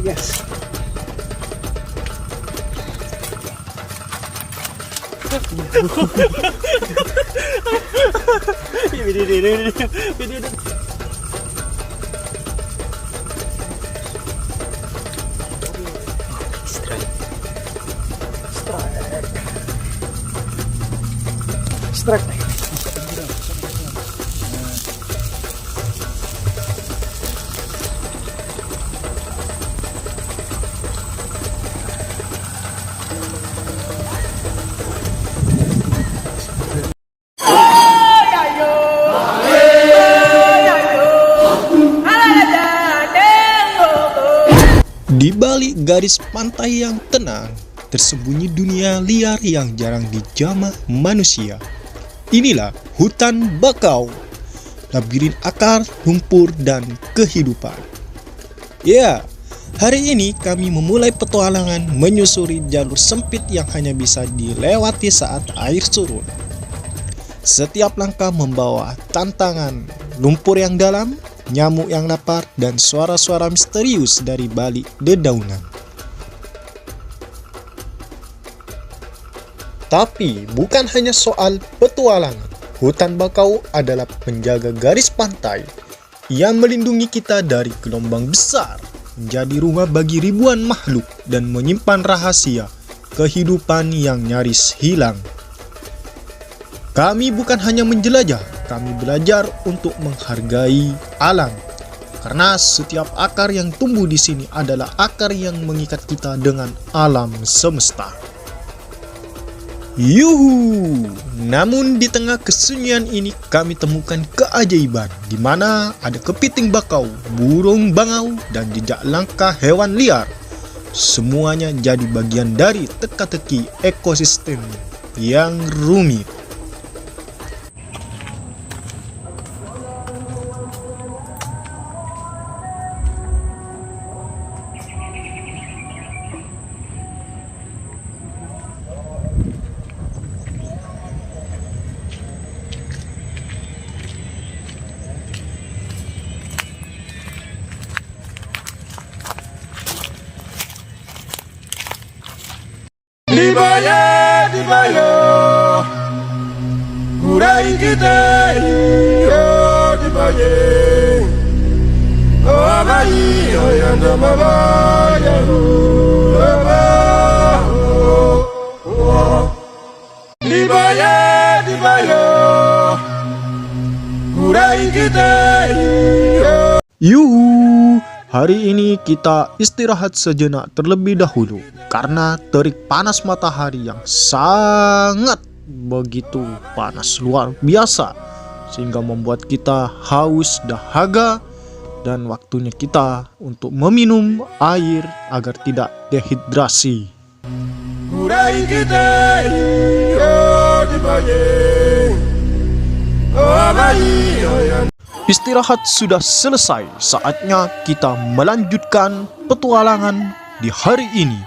Yes. Strike. Di balik garis pantai yang tenang, tersembunyi dunia liar yang jarang dijamah manusia. Inilah hutan bakau, labirin akar, lumpur, dan kehidupan. Ya, hari ini kami memulai petualangan menyusuri jalur sempit yang hanya bisa dilewati saat air surut. Setiap langkah membawa tantangan, lumpur yang dalam, nyamuk yang lapar, dan suara-suara misterius dari balik dedaunan. Tapi bukan hanya soal petualangan. Hutan bakau adalah penjaga garis pantai yang melindungi kita dari gelombang besar, menjadi rumah bagi ribuan makhluk, dan menyimpan rahasia kehidupan yang nyaris hilang. Kami bukan hanya menjelajah, kami belajar untuk menghargai alam. Karena setiap akar yang tumbuh di sini adalah akar yang mengikat kita dengan alam semesta. Yuhu! Namun di tengah kesunyian ini kami temukan keajaiban, di mana ada kepiting bakau, burung bangau, dan jejak langkah hewan liar. Semuanya jadi bagian dari teka-teki ekosistem yang rumit. Di bayo, kurai kita di baye, oh abai, oh yanda mabaya, di bayo, kurai kita. Yuhu! Hari ini kita istirahat sejenak terlebih dahulu karena terik panas matahari yang sangat begitu panas luar biasa, sehingga membuat kita haus dahaga, dan waktunya kita untuk meminum air agar tidak dehidrasi. Kurai kita di baye, oh abai, oh yanda. Istirahat sudah selesai, saatnya kita melanjutkan petualangan di hari ini.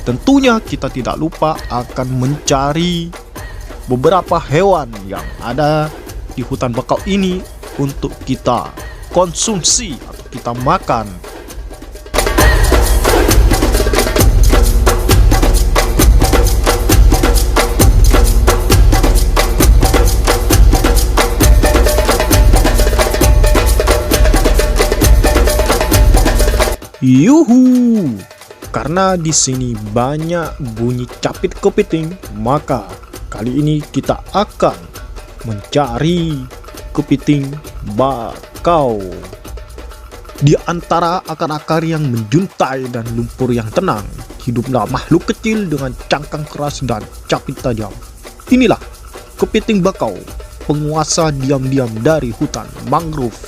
Tentunya kita tidak lupa akan mencari beberapa hewan yang ada di hutan bakau ini untuk kita konsumsi atau kita makan. Yuhu! Karena di sini banyak bunyi capit kepiting, maka kali ini kita akan mencari kepiting bakau. Di antara akar-akar yang menjuntai dan lumpur yang tenang, hiduplah makhluk kecil dengan cangkang keras dan capit tajam. Inilah kepiting bakau, penguasa diam-diam dari hutan mangrove.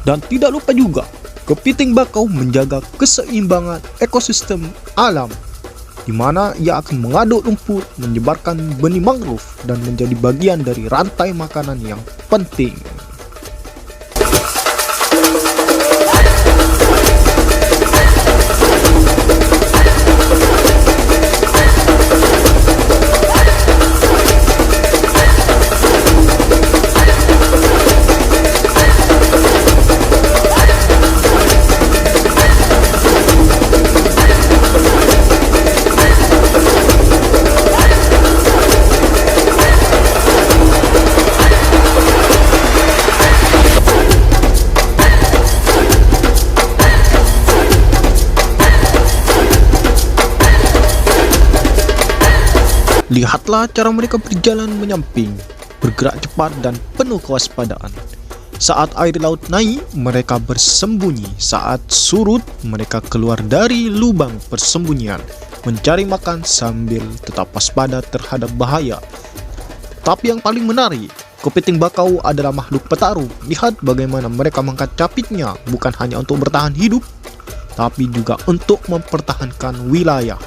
Dan tidak lupa juga, kepiting bakau menjaga keseimbangan ekosistem alam, di mana ia akan mengaduk lumpur, menyebarkan benih mangrove, dan menjadi bagian dari rantai makanan yang penting. Lihatlah cara mereka berjalan menyamping, bergerak cepat dan penuh kewaspadaan. Saat air laut naik, mereka bersembunyi. Saat surut, mereka keluar dari lubang persembunyian, mencari makan sambil tetap waspada terhadap bahaya. Tapi yang paling menarik, kepiting bakau adalah makhluk petarung. Lihat bagaimana mereka mengangkat capitnya, bukan hanya untuk bertahan hidup, tapi juga untuk mempertahankan wilayah,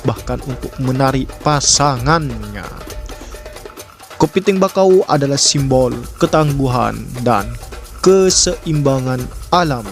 bahkan untuk menarik pasangannya. Kepiting bakau adalah simbol ketangguhan dan keseimbangan alam.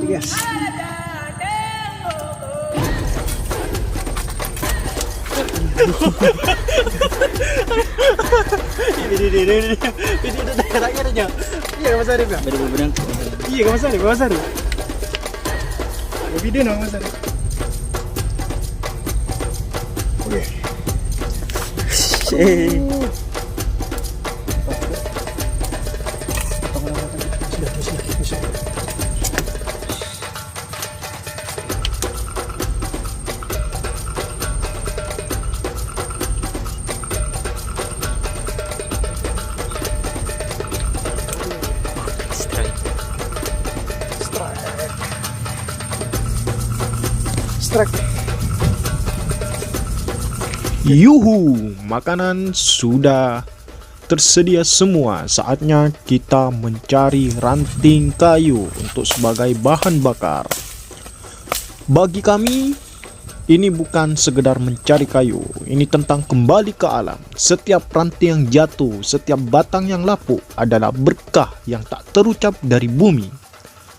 Yes. Ini daerahnya aja. Iya, Mas Arif ya? Iya, Mas Arif, Mas Arif. Video nama Mas Arif. Oke. Sudah. Strike. Yuhu, makanan sudah tersedia semua. Saatnya kita mencari ranting kayu untuk sebagai bahan bakar. Bagi kami, ini bukan sekedar mencari kayu. Ini tentang kembali ke alam. Setiap ranting yang jatuh, setiap batang yang lapuk adalah berkah yang tak terucap dari bumi.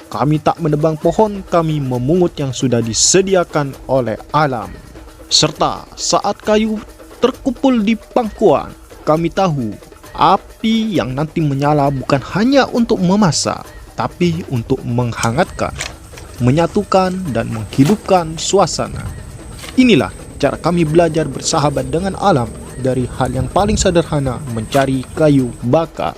Kami tak menebang pohon, kami memungut yang sudah disediakan oleh alam. Serta saat kayu terkumpul di pangkuan, kami tahu api yang nanti menyala bukan hanya untuk memasak, tapi untuk menghangatkan, menyatukan dan menghidupkan suasana. Inilah cara kami belajar bersahabat dengan alam dari hal yang paling sederhana, mencari kayu bakar.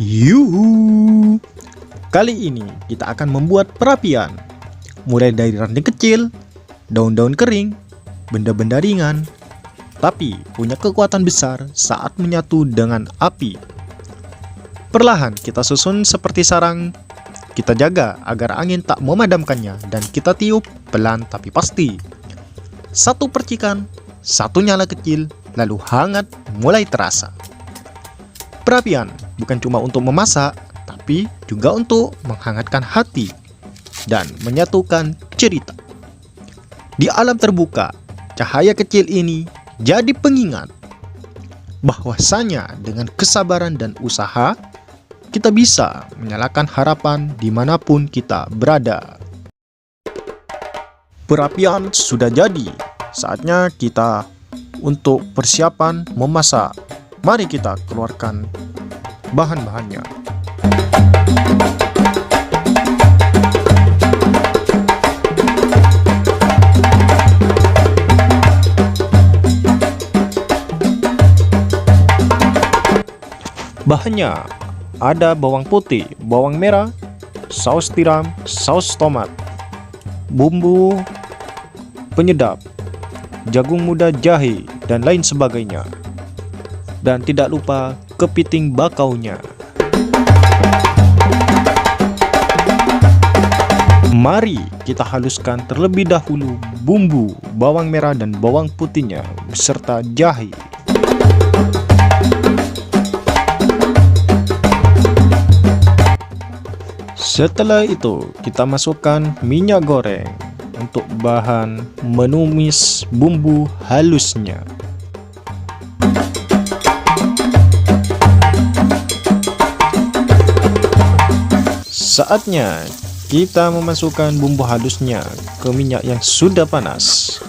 Yuhu. Kali ini kita akan membuat perapian. Mulai dari ranting kecil, daun-daun kering, benda-benda ringan, tapi punya kekuatan besar saat menyatu dengan api. Perlahan kita susun seperti sarang. Kita jaga agar angin tak memadamkannya dan kita tiup pelan tapi pasti. Satu percikan, satu nyala kecil, lalu hangat mulai terasa. Perapian bukan cuma untuk memasak, tapi juga untuk menghangatkan hati dan menyatukan cerita. Di alam terbuka, cahaya kecil ini jadi pengingat bahwasanya dengan kesabaran dan usaha, kita bisa menyalakan harapan dimanapun kita berada. Perapian sudah jadi, saatnya kita untuk persiapan memasak. Mari kita keluarkan bahan-bahannya. Bahannya ada bawang putih, bawang merah, saus tiram, saus tomat, bumbu penyedap, jagung muda, jahe, dan lain sebagainya. Dan tidak lupa kepiting bakaunya. Mari kita haluskan terlebih dahulu bumbu bawang merah dan bawang putihnya beserta jahe. Setelah itu kita masukkan minyak goreng untuk bahan menumis bumbu halusnya. Saatnya kita memasukkan bumbu halusnya ke minyak yang sudah panas.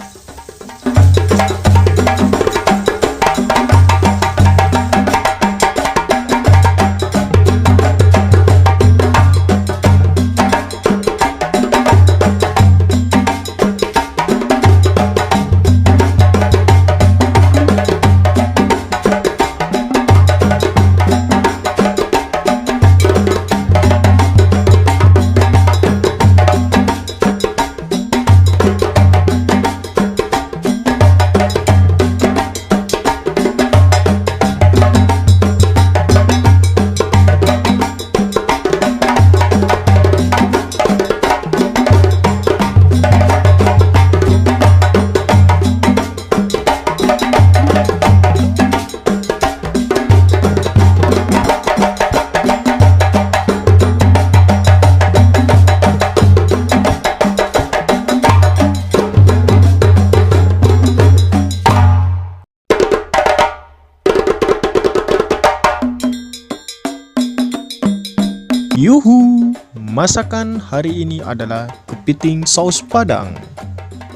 Yuhu, masakan hari ini adalah kepiting saus Padang.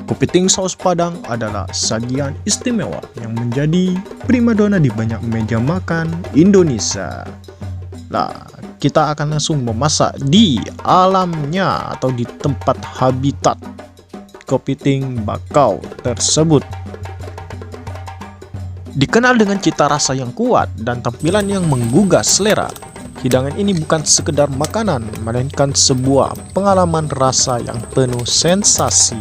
Kepiting saus Padang adalah sajian istimewa yang menjadi primadona di banyak meja makan Indonesia. Nah, kita akan langsung memasak di alamnya atau di tempat habitat kepiting bakau tersebut. Dikenal dengan cita rasa yang kuat dan tampilan yang menggugah selera, hidangan ini bukan sekedar makanan, melainkan sebuah pengalaman rasa yang penuh sensasi.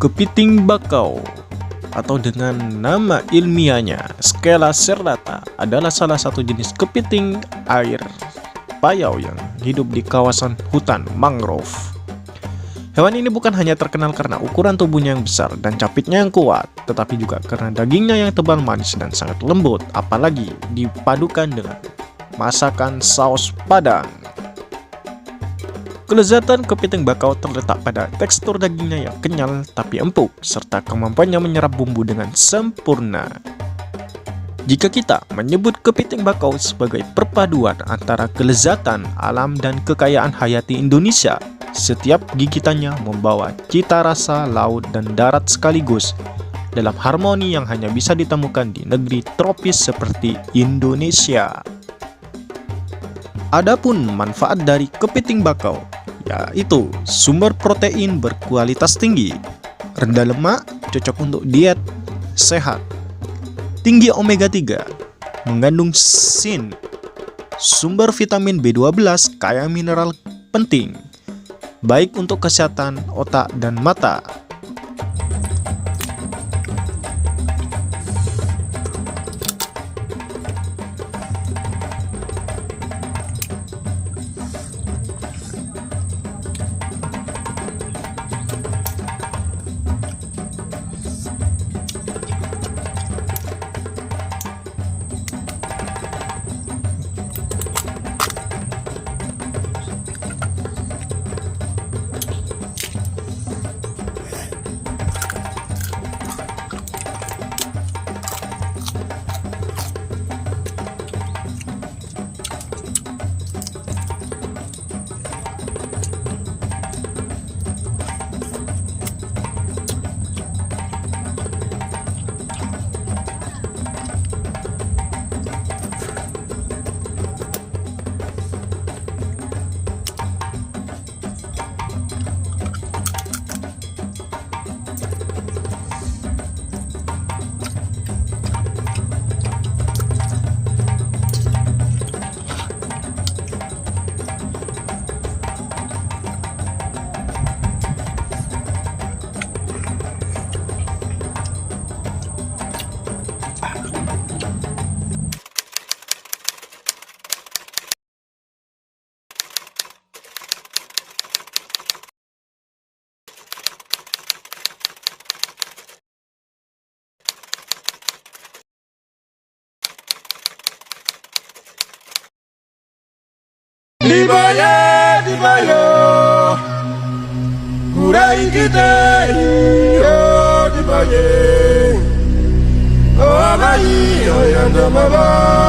Kepiting bakau atau dengan nama ilmiahnya Scela cerdata adalah salah satu jenis kepiting air payau yang hidup di kawasan hutan mangrove. Hewan ini bukan hanya terkenal karena ukuran tubuhnya yang besar dan capitnya yang kuat, tetapi juga karena dagingnya yang tebal, manis, dan sangat lembut, apalagi dipadukan dengan masakan saus Padang. Kelezatan kepiting bakau terletak pada tekstur dagingnya yang kenyal tapi empuk, serta kemampuannya menyerap bumbu dengan sempurna. Jika kita menyebut kepiting bakau sebagai perpaduan antara kelezatan alam dan kekayaan hayati Indonesia, setiap gigitannya membawa cita rasa laut dan darat sekaligus, dalam harmoni yang hanya bisa ditemukan di negeri tropis seperti Indonesia. Adapun manfaat dari kepiting bakau, yaitu sumber protein berkualitas tinggi, rendah lemak, cocok untuk diet sehat, tinggi omega 3, mengandung sin, sumber vitamin B12, kaya mineral penting, baik untuk kesehatan otak dan mata. kita iyo di baye. Oh abayi oyanda maba.